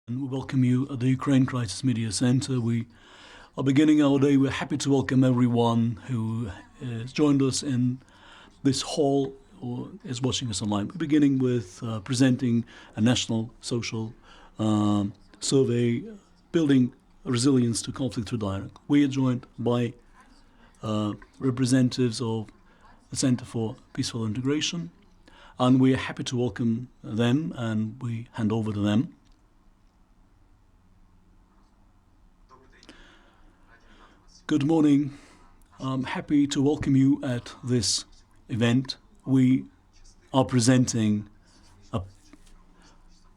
And we welcome you at the Ukraine Crisis Media Center. We are beginning our day. We're happy to welcome everyone who has joined us in this hall or is watching us online. We're beginning with presenting a national social survey, building resilience to conflict through dialogue. We are joined by representatives of the Center for Peaceful Integration, and we are happy to welcome them, and we hand over to them. Good morning. I'm happy to welcome you at this event. We are presenting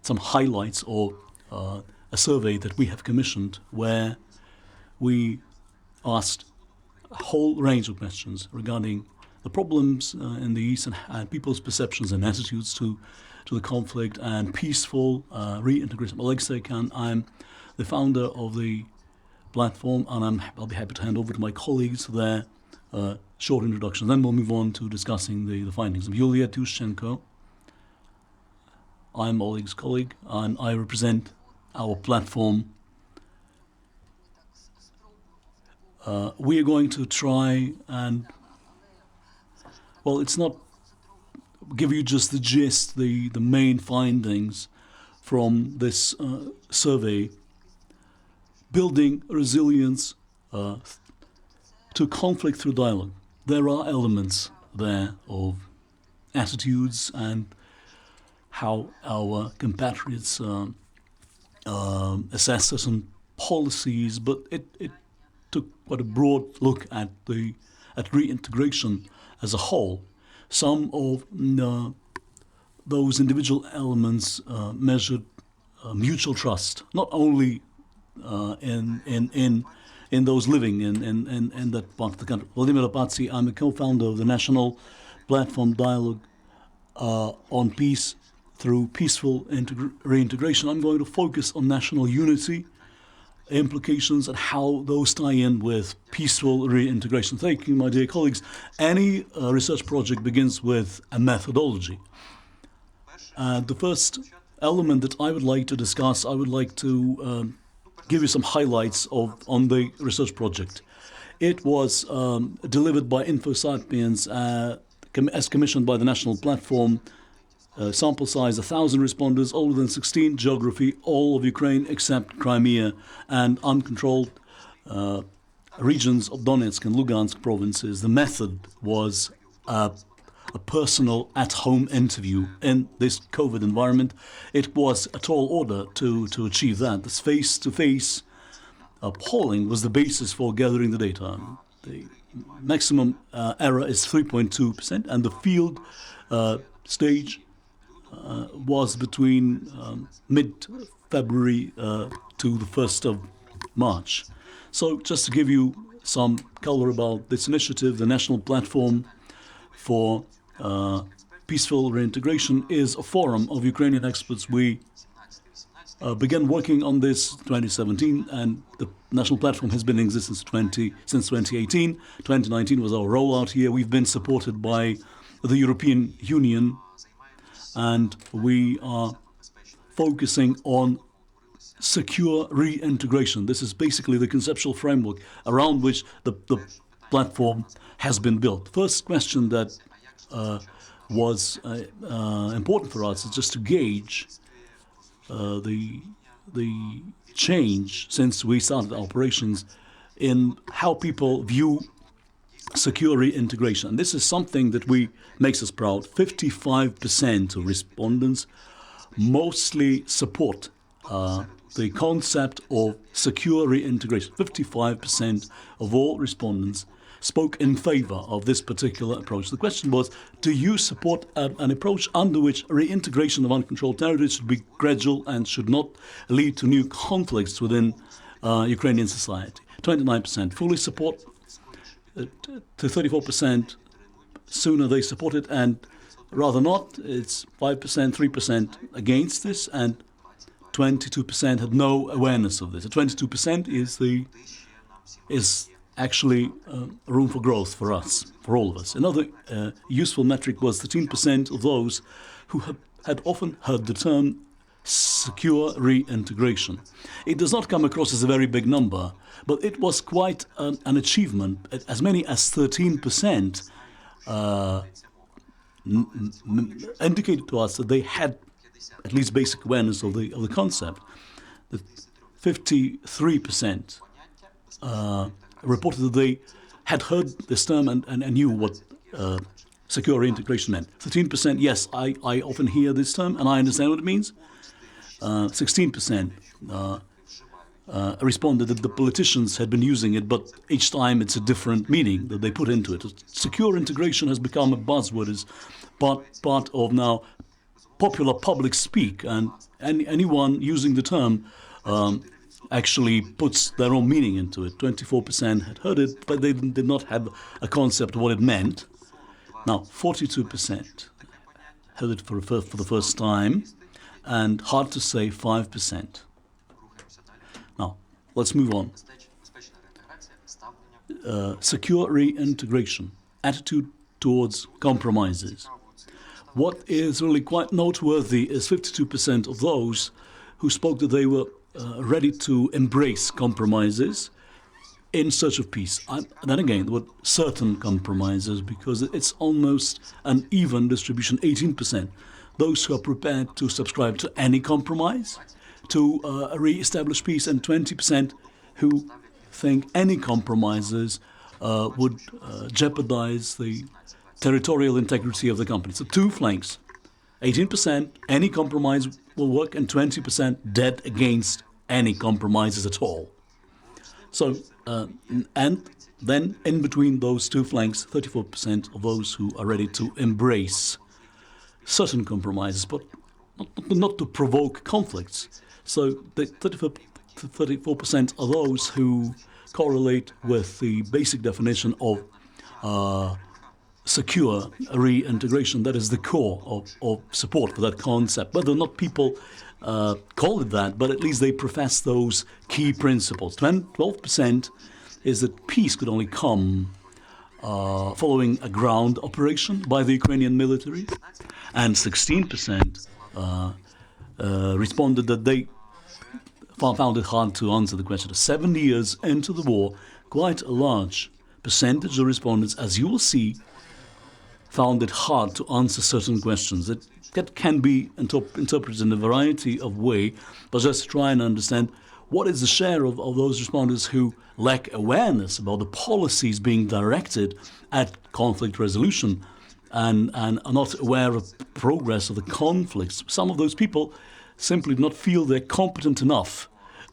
some highlights or a survey that we have commissioned where we asked a whole range of questions regarding the problems in the East and people's perceptions and attitudes to the conflict and peaceful reintegration. Oleg Saakyan, I'm the founder of the platform, and I'll be happy to hand over to my colleagues for their short introduction. Then we'll move on to discussing the findings. I'm Yulia, Tyshchenko. I'm Oleg's colleague, and I represent our platform. We are going to try and, well, it's not give you just the gist, the main findings from this survey. Building resilience to conflict through dialogue. There are elements there of attitudes and how our compatriots assess certain policies, but it took quite a broad look at reintegration as a whole. Some of those individual elements measured mutual trust, not only in those living in that part of the country. Volodymyr Lupatsiy, I'm a co-founder of the National Platform Dialogue on Peace through Peaceful Reintegration. I'm going to focus on national unity, implications, and how those tie in with peaceful reintegration. Thank you, my dear colleagues. Any research project begins with a methodology. The first element that I would like to discuss, I would like to give you some highlights on the research project. It was delivered by InfoSapiens as commissioned by the National Platform. Sample size 1,000 responders, older than 16, geography, all of Ukraine except Crimea and uncontrolled regions of Donetsk and Lugansk provinces. The method was a personal at-home interview in this COVID environment. It was a tall order to achieve that. This face-to-face polling was the basis for gathering the data. The maximum error is 3.2%, and the field stage was between mid-February to the 1st of March. So just to give you some color about this initiative, the National Platform for Peaceful Reintegration is a forum of Ukrainian experts. We began working on this in 2017, and the national platform has been in existence since 2018. 2019 was our rollout year. We've been supported by the European Union, and we are focusing on secure reintegration. This is basically the conceptual framework around which the platform has been built. First question that was important for us is just to gauge the change since we started operations in how people view secure reintegration. And this is something that makes us proud. 55% of respondents mostly support the concept of secure reintegration. 55% of all respondents spoke in favor of this particular approach. The question was, do you support an approach under which reintegration of uncontrolled territories should be gradual and should not lead to new conflicts within Ukrainian society? 29% fully support, to 34% sooner they support it, and rather not. It's 5%, 3% against this, and 22% had no awareness of this. 22% is actually room for growth for us, for all of us. Another useful metric was 13% of those who had often heard the term secure reintegration. It does not come across as a very big number, but it was quite an achievement. As many as 13% indicated to us that they had at least basic awareness of the concept. The 53% reported that they had heard this term and knew what secure reintegration meant. 13%, yes, I often hear this term and I understand what it means. 16% responded that the politicians had been using it, but each time it's a different meaning that they put into it. Secure integration has become a buzzword, is part of now popular public speak, and anyone using the term actually puts their own meaning into it. 24% had heard it, but they did not have a concept of what it meant. Now, 42% heard it for the first time, and hard to say 5%. Now, let's move on. Secure reintegration, attitude towards compromises. What is really quite noteworthy is 52% of those who spoke that they were ready to embrace compromises in search of peace. Then again, there were certain compromises because it's almost an even distribution. 18%, those who are prepared to subscribe to any compromise to re-establish peace, and 20% who think any compromises would jeopardize the territorial integrity of the country. So two flanks. 18% any compromise will work, and 20% dead against any compromises at all. So, and then in between those two flanks, 34% of those who are ready to embrace certain compromises, but not to provoke conflicts. So the 34% are those who correlate with the basic definition of secure reintegration. That is the core of support for that concept. Whether or not people call it that, but at least they profess those key principles. 12% is that peace could only come following a ground operation by the Ukrainian military, and 16% responded that they found it hard to answer the question. 7 years into the war, quite a large percentage of respondents, as you will see, found it hard to answer certain questions. That can be interpreted in a variety of ways, but just try and understand what is the share of those respondents who lack awareness about the policies being directed at conflict resolution and are not aware of progress of the conflicts. Some of those people simply do not feel they're competent enough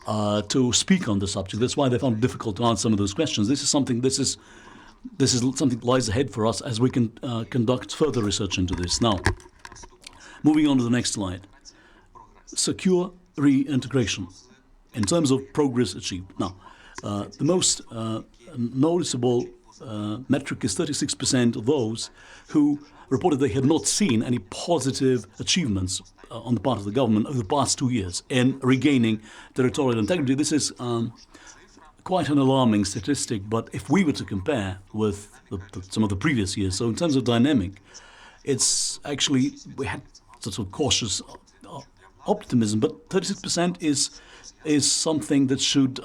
to speak on the subject. That's why they found it difficult to answer some of those questions. This is something that lies ahead for us as we can conduct further research into this. Now, moving on to the next slide. Secure reintegration in terms of progress achieved. Now, the most noticeable metric is 36% of those who reported they had not seen any positive achievements on the part of the government over the past 2 years in regaining territorial integrity. This is quite an alarming statistic, but if we were to compare with some of the previous years, so in terms of dynamic, it's actually, we had sort of cautious optimism, but 36% is something that should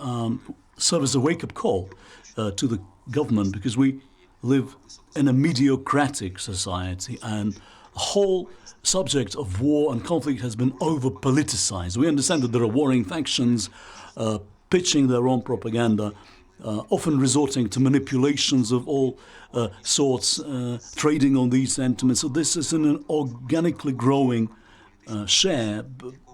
serve as a wake-up call to the government, because we live in a mediocratic society, and the whole subject of war and conflict has been over-politicized. We understand that there are warring factions pitching their own propaganda, often resorting to manipulations of all sorts, trading on these sentiments. So this is an organically growing share,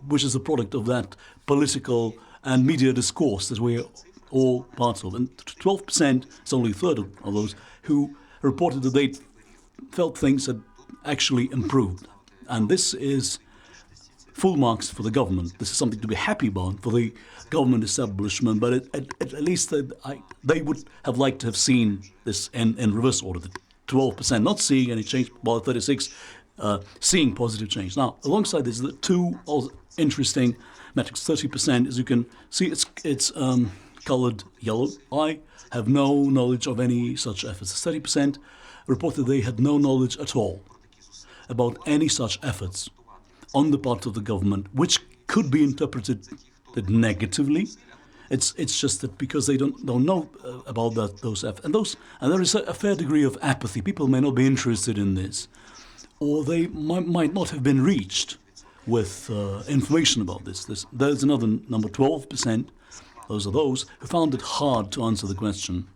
which is a product of that political and media discourse that we're all part of. And 12%, it's only a third of those, who reported that they felt things had actually improved. And this is full marks for the government. This is something to be happy about for the government establishment, but at least they would have liked to have seen this in reverse order. The 12% not seeing any change, while 36% seeing positive change. Now, alongside this, the two interesting metrics. 30%, as you can see, it's colored yellow. I have no knowledge of any such efforts. 30% reported they had no knowledge at all about any such efforts on the part of the government, which could be interpreted negatively. It's just that because they don't know about those efforts, and there is a fair degree of apathy. People may not be interested in this, or they might not have been reached with information about this. There's another number, 12%. Those are those who found it hard to answer the question.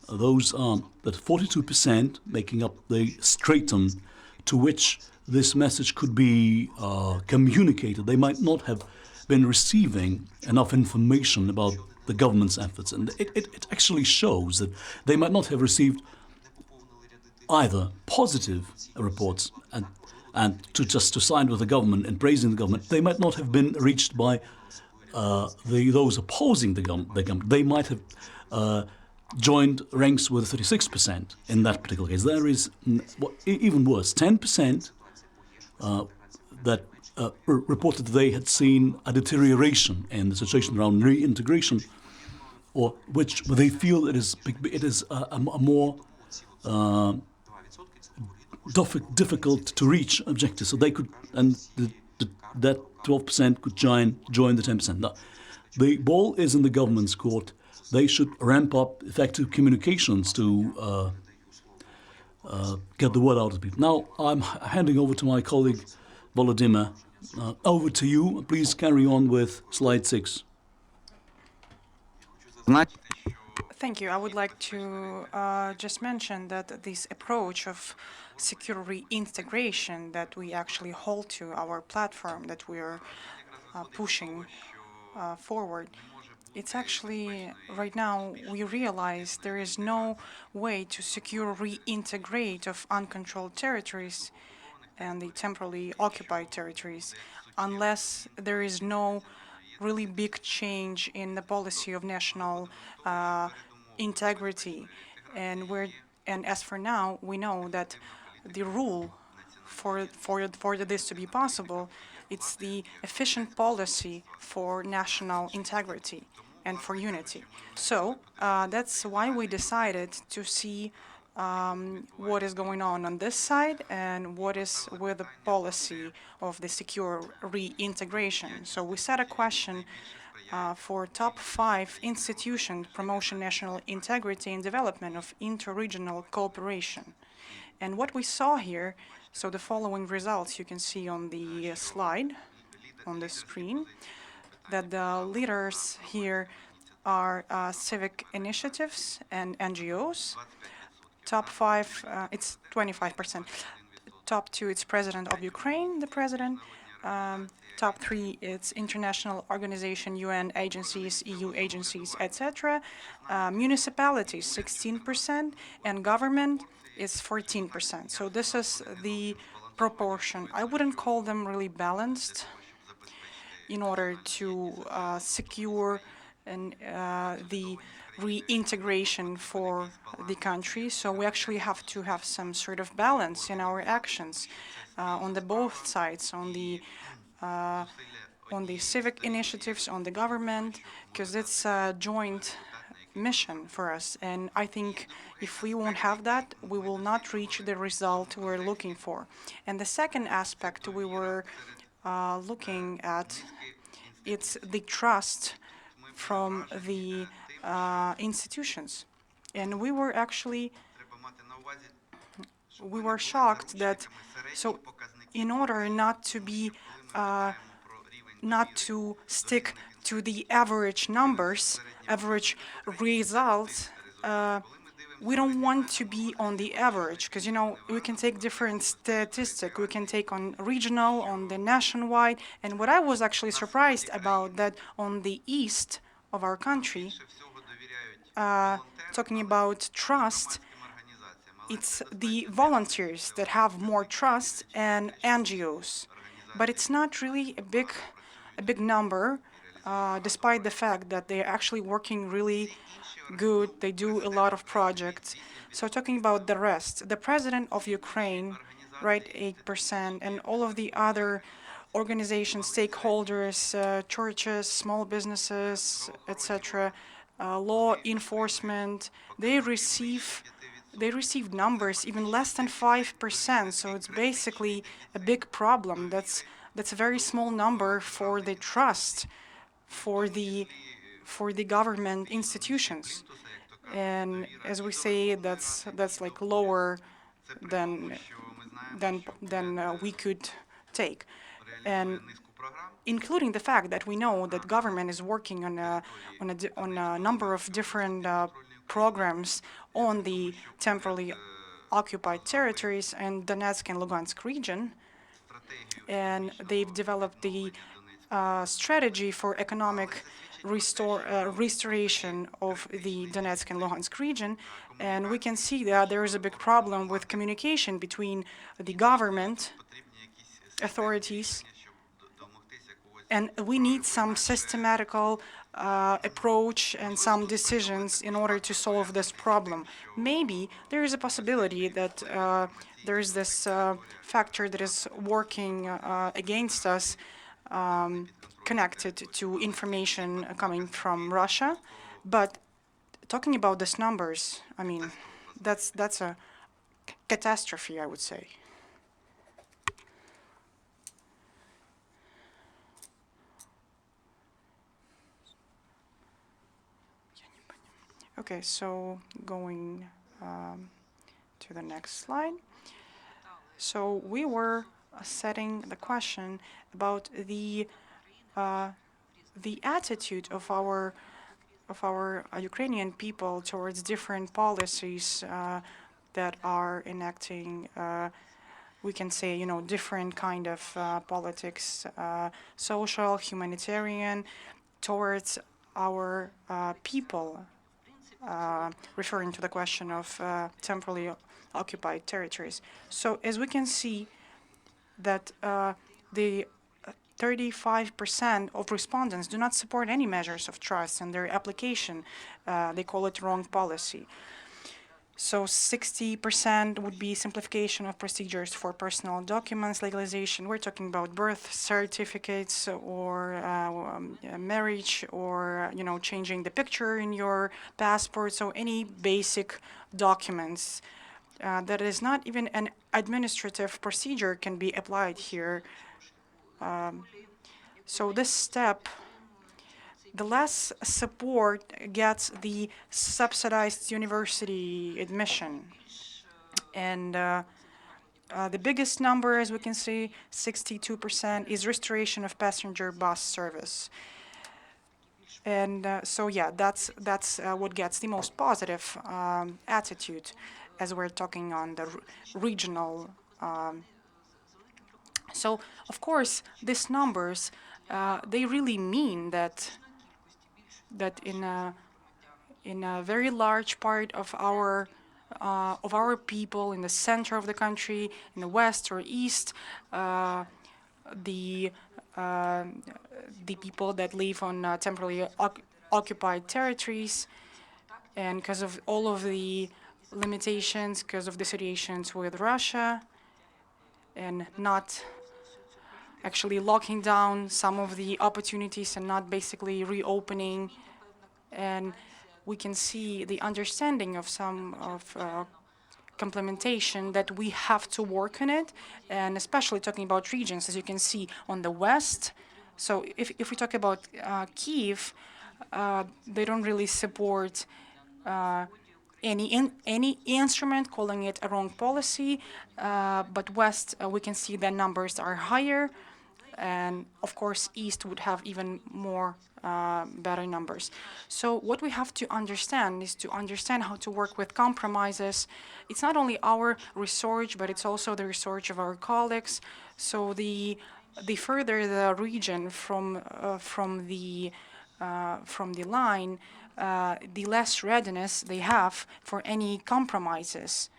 Those are that 42% making up the stratum to which this message could be communicated. They might not have been receiving enough information about the government's efforts, and it actually shows that they might not have received either positive reports and to side with the government and praising the government. They might not have been reached by those opposing the government. They might have joined ranks with 36% in that particular case. There is even worse, 10% that reported they had seen a deterioration in the situation around reintegration, or which they feel it is a more difficult to reach objective. So they could, and that 12% could join the 10%. Now, the ball is in the government's court. They should ramp up effective communications to get the word out to people. Now, I'm handing over to my colleague Volodymyr. Over to you. Please carry on with slide 6. Thank you. I would like to just mention that this approach of secure reintegration that we actually hold to our platform, that we are pushing forward, it's actually, right now, we realize there is no way to secure reintegrate of uncontrolled territories and the temporarily occupied territories unless there is no really big change in the policy of national integrity. And as for now, we know that the rule for this to be possible, it's the efficient policy for national integrity and for unity. So that's why we decided to see what is going on this side and what is with the policy of the secure reintegration. So we set a question for top 5 institutions promotion national integrity and development of interregional cooperation. And what we saw here, so the following results you can see on the slide, on the screen, that the leaders here are civic initiatives and NGOs. Top 5, it's 25%. Top 2, it's President of Ukraine, the President. Top 3, it's international organization, UN agencies, EU agencies, etc. Municipalities, 16%, and government is 14%. So this is the proportion. I wouldn't call them really balanced in order to secure the reintegration for the country. So we actually have to have some sort of balance in our actions on the both sides, on the civic initiatives, on the government, because it's a joint mission for us. And I think if we won't have that, we will not reach the result we're looking for. And the second aspect we were looking at, it's the trust from the institutions. And we were shocked that, so in order not to stick to the average numbers, average results, we don't want to be on the average, because, we can take different statistics. We can take on regional, on the nationwide. And what I was actually surprised about, that on the east of our country, talking about trust, it's the volunteers that have more trust and NGOs. But it's not really a big number, despite the fact that they're actually working really good. They do a lot of projects. So talking about the rest, the president of Ukraine, right, 8%, and all of the other organizations, stakeholders, churches, small businesses, etc., law enforcement, they receive numbers even less than 5%. So it's basically a big problem. That's that's a very small number for the trust for the government institutions. And as we say, that's like lower than we could take. And including the fact that we know that government is working on a number of different programs on the temporarily occupied territories and Donetsk and Lugansk region, and they've developed the strategy for economic restoration of the Donetsk and Luhansk region. And we can see that there is a big problem with communication between the government authorities, and we need some systematical approach and some decisions in order to solve this problem. Maybe there is a possibility that there is this factor that is working against us, connected to information coming from Russia. But talking about these numbers, I mean, that's a catastrophe, I would say. Okay, so going to the next slide. So we were setting the question about the attitude of our Ukrainian people towards different policies that are enacting, we can say, different kind of politics, social, humanitarian, towards our people, referring to the question of temporarily occupied territories. So as we can see that the 35% of respondents do not support any measures of trust in their application. They call it wrong policy. So 60% would be simplification of procedures for personal documents, legalization. We're talking about birth certificates or marriage, or changing the picture in your passport. So any basic documents that is not even an administrative procedure can be applied here. So this step, the less support gets the subsidized university admission. And the biggest number, as we can see, 62%, is restoration of passenger bus service. And so, yeah, that's what gets the most positive attitude as we're talking on the regional. So, of course, these numbers, they really mean that in a very large part of our people in the center of the country, in the west or east, the people that live on temporarily occupied territories, and because of all of the limitations, because of the situations with Russia, and not actually locking down some of the opportunities and not basically reopening. And we can see the understanding of some of complementation that we have to work on it, and especially talking about regions, as you can see on the west. So if we talk about Kyiv, they don't really support any instrument, calling it a wrong policy, but west, we can see the numbers are higher, and of course east would have even more better numbers. So what we have to understand is to understand how to work with compromises. It's not only our research, but it's also the research of our colleagues. So the further the region from the line, the less readiness they have for any compromises.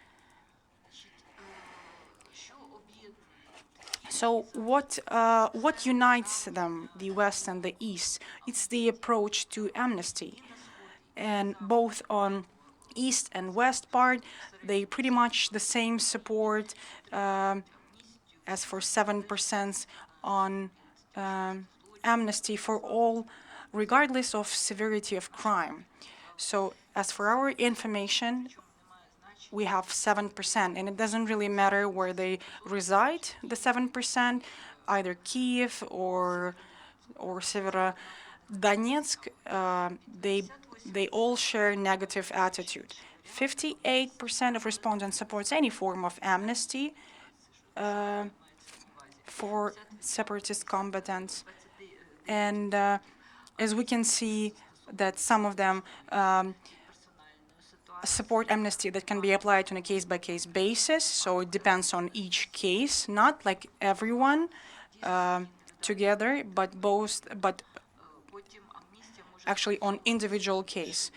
So what unites them, the West and the East? It's the approach to amnesty. And both on East and West part, they pretty much the same support, as for 7% on amnesty for all, regardless of severity of crime. So as for our information, we have 7%, and it doesn't really matter where they reside, the 7%, either Kiev or Severodonetsk, they all share negative attitude. 58% of respondents supports any form of amnesty for separatist combatants, and as we can see that some of them support amnesty that can be applied on a case-by-case basis, so it depends on each case, not like everyone together, but actually on individual case.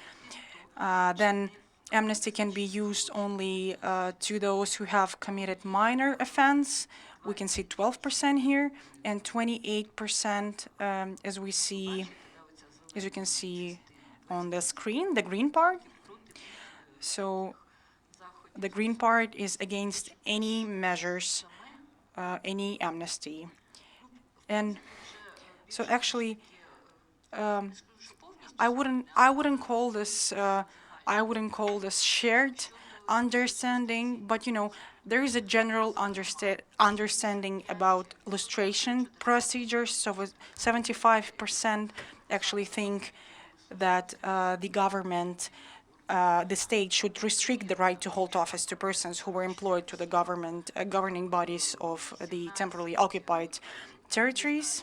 Then amnesty can be used only to those who have committed minor offense. We can see 12% here, and 28%, as you can see on the screen, the green part. So the green part is against any measures, any amnesty. And so actually, I wouldn't call this shared understanding, but there is a general understanding about lustration procedures. So 75% actually think that the government, the state should restrict the right to hold office to persons who were employed to the government governing bodies of the temporarily occupied territories.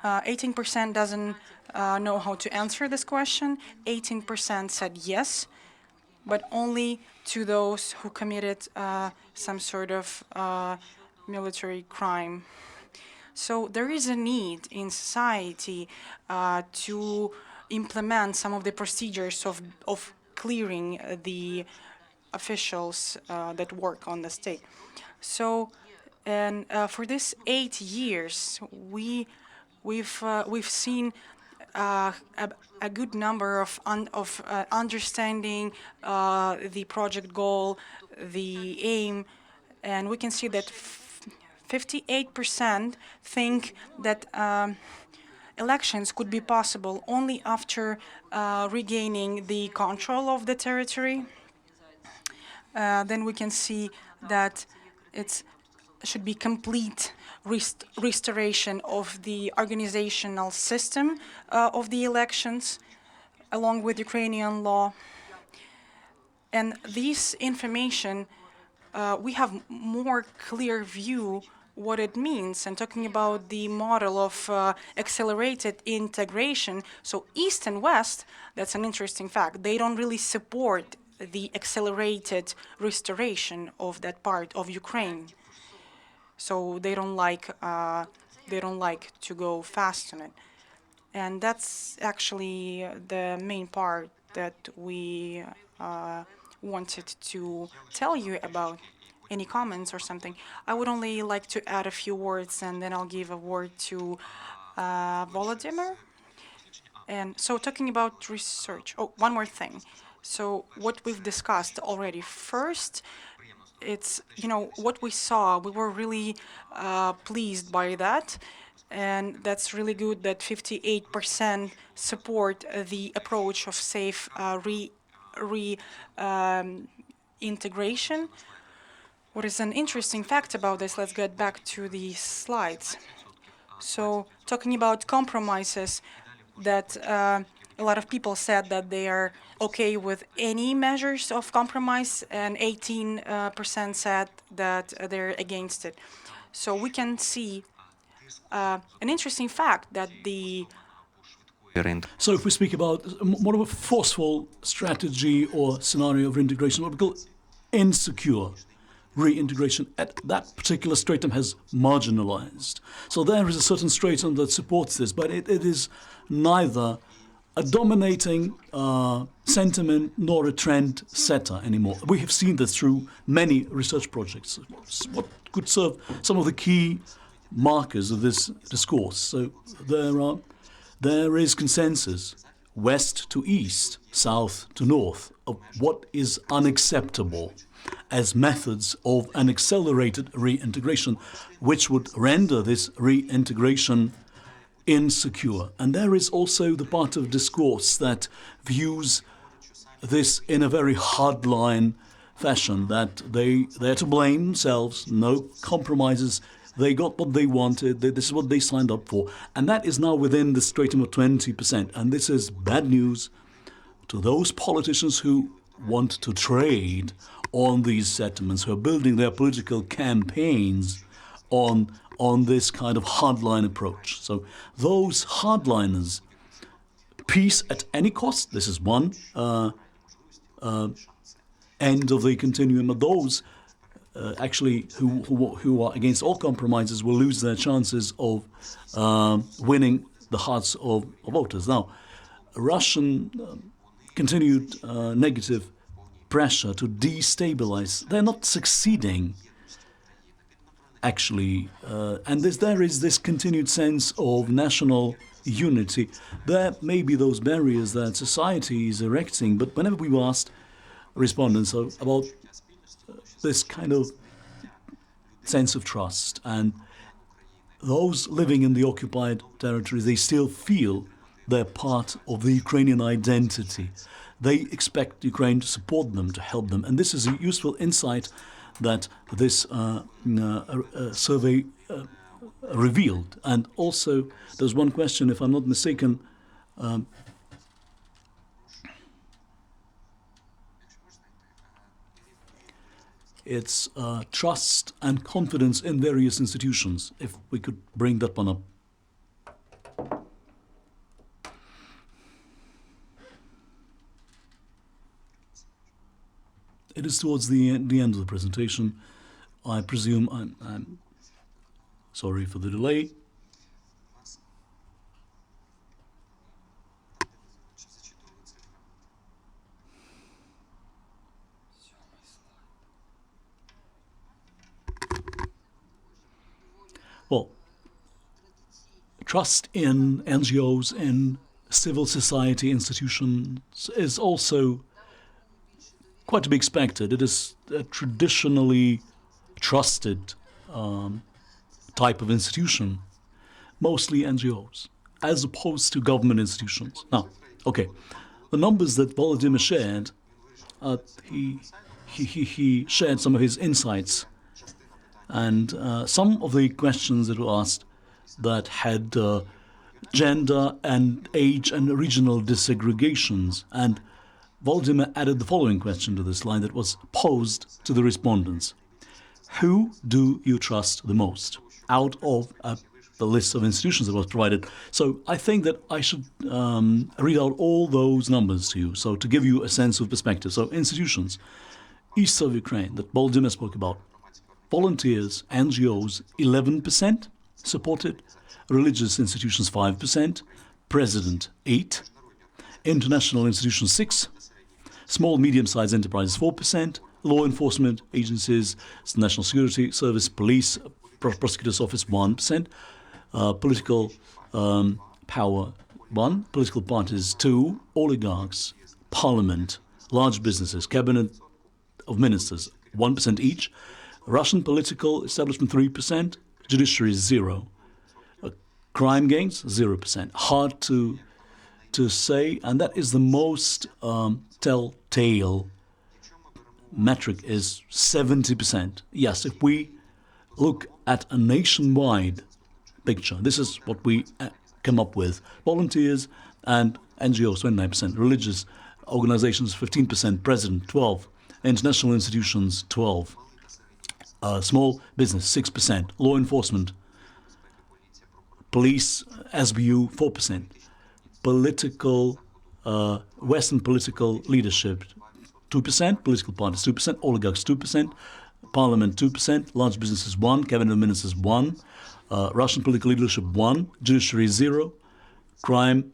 18% doesn't know how to answer this question. 18% said yes, but only to those who committed some sort of military crime. So there is a need in society to implement some of the procedures of clearing the officials that work on the state. So, and for this 8 years, we've seen a good number of understanding the project goal, the aim, and we can see that 58% think that elections could be possible only after regaining the control of the territory. Then we can see that it should be complete restoration of the organizational system of the elections, along with Ukrainian law. And this information, we have more clear view what it means, and talking about the model of accelerated integration. So East and West, that's an interesting fact, they don't really support the accelerated restoration of that part of Ukraine. So they don't like to go fast on it, and that's actually the main part that we wanted to tell you about. Any comments or something? I would only like to add a few words, and then I'll give a word to Volodymyr. And so talking about research, oh, one more thing. So what we've discussed already. First, it's, what we saw, we were really pleased by that. And that's really good that 58% support the approach of safe reintegration. What is an interesting fact about this, let's get back to the slides. So talking about compromises, that a lot of people said that they are okay with any measures of compromise, and 18% said that they're against it. So we can see an interesting fact that So if we speak about more of a forceful strategy or scenario of reintegration, what we call insecure reintegration at that particular stratum has marginalized. So there is a certain stratum that supports this, but it is neither a dominating sentiment nor a trend setter anymore. We have seen this through many research projects. What could serve some of the key markers of this discourse? So there is consensus, west to east, south to north, of what is unacceptable as methods of an accelerated reintegration, which would render this reintegration insecure. And there is also the part of discourse that views this in a very hardline fashion, that they're to blame themselves, no compromises They got what they wanted. This is what they signed up for. And that is now within the stratum of 20%. And this is bad news to those politicians who want to trade on these settlements, who are building their political campaigns on this kind of hardline approach. So those hardliners, peace at any cost, this is one end of the continuum. But those actually who are against all compromises will lose their chances of winning the hearts of voters. Now, Russian continued negative pressure to destabilize, they're not succeeding, actually. And there is this continued sense of national unity. There may be those barriers that society is erecting, but whenever we asked respondents about this kind of sense of trust, and those living in the occupied territories, they still feel they're part of the Ukrainian identity. They expect Ukraine to support them, to help them. And this is a useful insight that this survey revealed. And also, there's one question, if I'm not mistaken, it's trust and confidence in various institutions, if we could bring that one up. It is towards the end of the presentation. I presume I'm sorry for the delay. Well, trust in NGOs, in civil society institutions is also quite to be expected. It is a traditionally trusted type of institution, mostly NGOs, as opposed to government institutions. Now, okay, the numbers that Volodymyr shared, he shared some of his insights, and some of the questions that were asked that had gender and age and regional disaggregations. And Volodymyr added the following question to this line that was posed to the respondents. Who do you trust the most out of the list of institutions that was provided? So I think that I should read out all those numbers to you, so to give you a sense of perspective. So institutions, east of Ukraine, that Volodymyr spoke about, volunteers, NGOs, 11% supported, religious institutions 5%, president 8%, international institutions 6%, small medium-sized enterprises 4%, law enforcement agencies, national security service, police, prosecutor's office 1%, political power 1%, political parties 2%, oligarchs, parliament, large businesses, cabinet of ministers 1% each, Russian political establishment 3%, judiciary 0%, crime gangs 0%. Hard to say, and that is the most telltale metric is 70%. Yes, if we look at a nationwide picture, this is what we come up with. Volunteers and NGOs 29%, religious organizations 15%, president 12%, international institutions 12%, small business 6%, law enforcement, police, SBU 4%, political, Western political leadership 2%, political parties 2%, oligarchs 2%, parliament 2%, large businesses 1%, cabinet of ministers 1%, Russian political leadership 1%, judiciary 0%, crime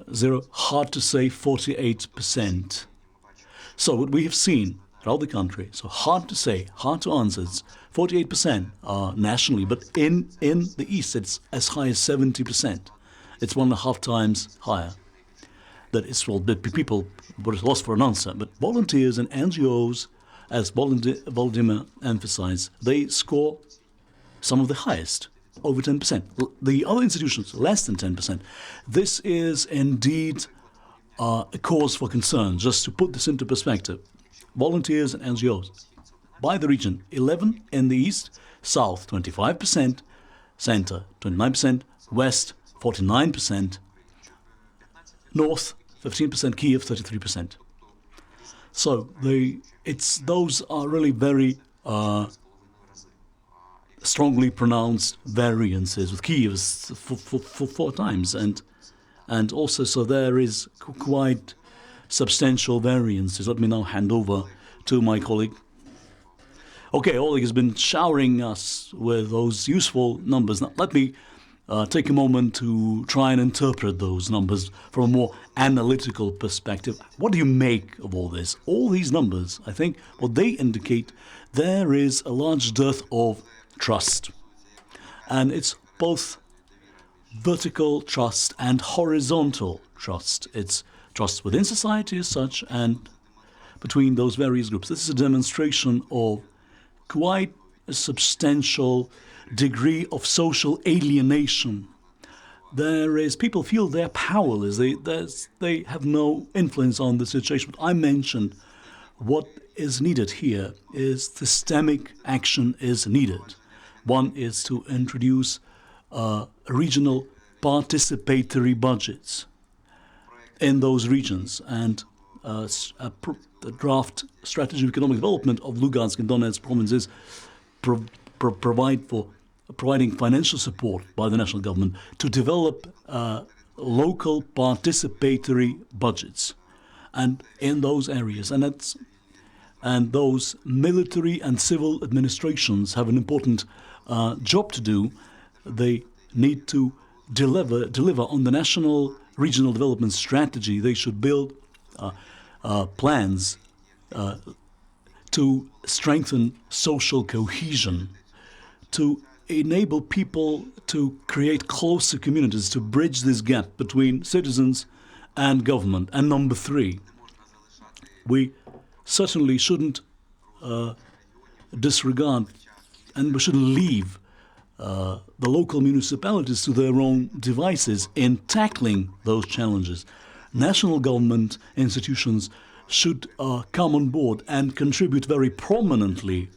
0%, hard to say 48%. So what we have seen throughout the country, so hard to say, hard to answer, it's 48% nationally, but in the east it's as high as 70%. It's 1.5 times higher. That is, well, people were lost for an answer. But volunteers and NGOs, as Volodymyr emphasized, they score some of the highest, over 10%. The other institutions, less than 10%. This is indeed a cause for concern. Just to put this into perspective, volunteers and NGOs, by the region, 11 in the east, South 25%, Center 29%, West 49%, North 15%, Kiev 33%. So those are really very strongly pronounced variances, with Kiev for 4 times, and also so there is quite substantial variances. Let me now hand over to my colleague. Okay, Oleg has been showering us with those useful numbers. Now, let me take a moment to try and interpret those numbers from a more analytical perspective. What do you make of all this? All these numbers, I think, what they indicate, there is a large dearth of trust. And it's both vertical trust and horizontal trust. It's trust within society as such and between those various groups. This is a demonstration of quite a substantial degree of social alienation. People feel they're powerless. They have no influence on the situation. But I mentioned what is needed here is systemic action is needed. One is to introduce regional participatory budgets in those regions, and the draft strategy of economic development of Lugansk and Donetsk provinces providing financial support by the national government to develop local participatory budgets, and in those areas, and those military and civil administrations have an important job to do. They need to deliver on the national regional development strategy. They should build plans to strengthen social cohesion, to enable people to create closer communities, to bridge this gap between citizens and government. And number 3, we certainly shouldn't disregard, and we shouldn't leave the local municipalities to their own devices in tackling those challenges. National government institutions should come on board and contribute very prominently.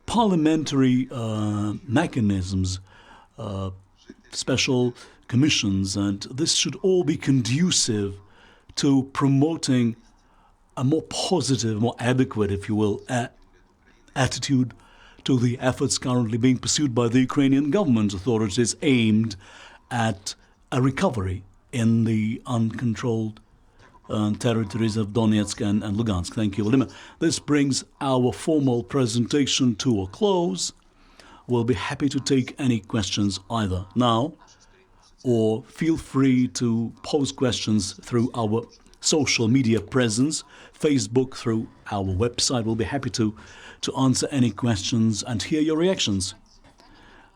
Parliamentary mechanisms, special commissions, and this should all be conducive to promoting a more positive, more adequate, if you will, attitude to the efforts currently being pursued by the Ukrainian government authorities aimed at a recovery in the uncontrolled territories of Donetsk and Lugansk. Thank you, Volodymyr. This brings our formal presentation to a close. We'll be happy to take any questions either now or feel free to pose questions through our social media presence, Facebook, through our website. We'll be happy to answer any questions and hear your reactions.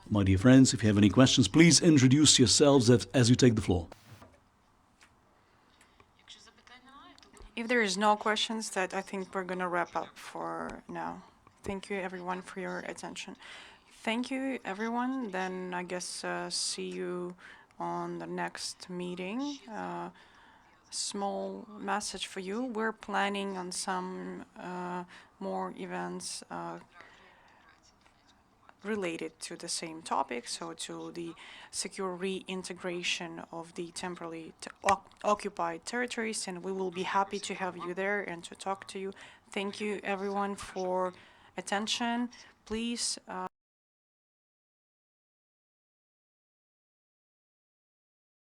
My dear friends, if you have any questions, please introduce yourselves as you take the floor. If there is no questions, that I think we're going to wrap up for now. Thank you, everyone, for your attention. Thank you, everyone. Then I guess see you on the next meeting. Small message for you. We're planning on some more events related to the same topic, so to the secure reintegration of the temporarily occupied territories, and we will be happy to have you there and to talk to you. Thank you, everyone, for attention. Please